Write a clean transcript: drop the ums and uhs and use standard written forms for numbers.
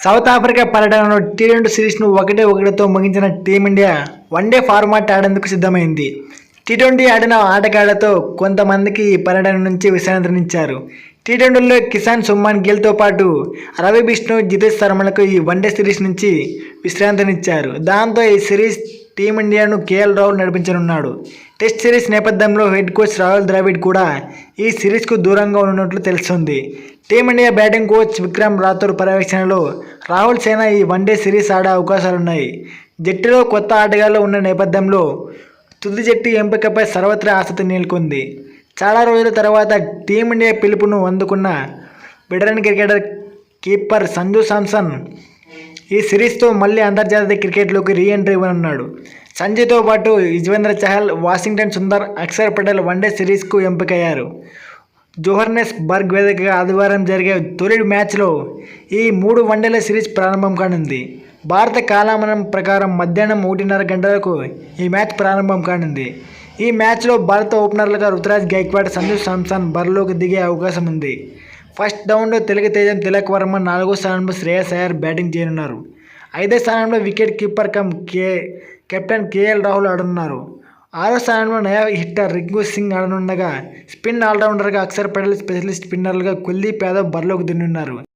South Africa పర్యటనలో T20 సిరీస్ను 1-1తో ముగించిన టీమిండియా వన్డే ఫార్మాట్ ఆడేందుకు సిద్ధమైంది. టీ20 ఆడిన ఆటగాళ్లతో కొంతమందికి ఈ పర్యటన నుంచి విశ్రాంతినిచ్చారు. టీ20లో కిసాన్ సుమన్ గిల్తో పాటు రవి బిష్ణోయ్, జితేష్ శర్మలకు ఈ వన్డే సిరీస్ నుంచి విశ్రాంతినిచ్చారు. దాంతో ఈ సిరీస్ టీమిండియాను కేఎల్ రాహుల్ నడిపించనున్నాడు. టెస్ట్ సిరీస్ నేపథ్యంలో హెడ్ కోచ్ రాహుల్ ద్రావిడ్ కూడా ఈ సిరీస్కు దూరంగా ఉన్నట్లు తెలుస్తోంది. Team India batting coach Vikram Rathour పర్యవేక్షణలో రాహుల్ సేన ఈ వన్డే సిరీస్ ఆడే అవకాశాలున్నాయి. జట్టులో కొత్త ఆటగాళ్లు ఉన్న నేపథ్యంలో తుది జట్టు ఎంపికపై సర్వత్రా ఆసక్తి నెలకొంది. చాలా రోజుల తర్వాత టీమిండియా పిలుపును అందుకున్న veteran cricketer keeper Sanju Samson ఈ సిరీస్తో మళ్లీ అంతర్జాతీయ క్రికెట్లోకి రీ-ఎంట్రీ ఇవ్వనున్నాడు. సంజుతో పాటు యుజ్వేంద్ర చహల్, వాషింగ్టన్ సుందర్, అక్షర్ పటేల్ వన్డే సిరీస్కు ఎంపికయ్యారు. జోహన్నెస్బర్గ్ వేదికగా ఆదివారం జరిగే తొలి మ్యాచ్లో ఈ 3 వన్డేల సిరీస్ ప్రారంభం కానుంది. భారత కాలమానం ప్రకారం మధ్యాహ్నం 1:30 గంటలకు ఈ మ్యాచ్ ప్రారంభం కానుంది. ఈ మ్యాచ్లో భారత ఓపెనర్లుగా రుతురాజ్ గైక్వాడ్, సంజు శాంసన్ బరిలోకి దిగే అవకాశం ఉంది. ఫస్ట్ డౌన్లో తెలుగు తేజం తిలక్ వర్మ, 4వ స్థానంలో శ్రేయస్ అయ్యర్ బ్యాటింగ్ చేయనున్నారు. 5వ స్థానంలో wicket keeper come captain KL Rahul ఆడనున్నారు. 6వ స్థానంలో నయా హిట్టర్ రింకు సింగ్ ఆడనుండగా స్పిన్ ఆల్రౌండర్గా అక్షర్ పటేల్, స్పెషలిస్ట్ స్పిన్నర్లుగా కుల్దీప్ యాదవ్ బరిలోకి దిగనున్నారు.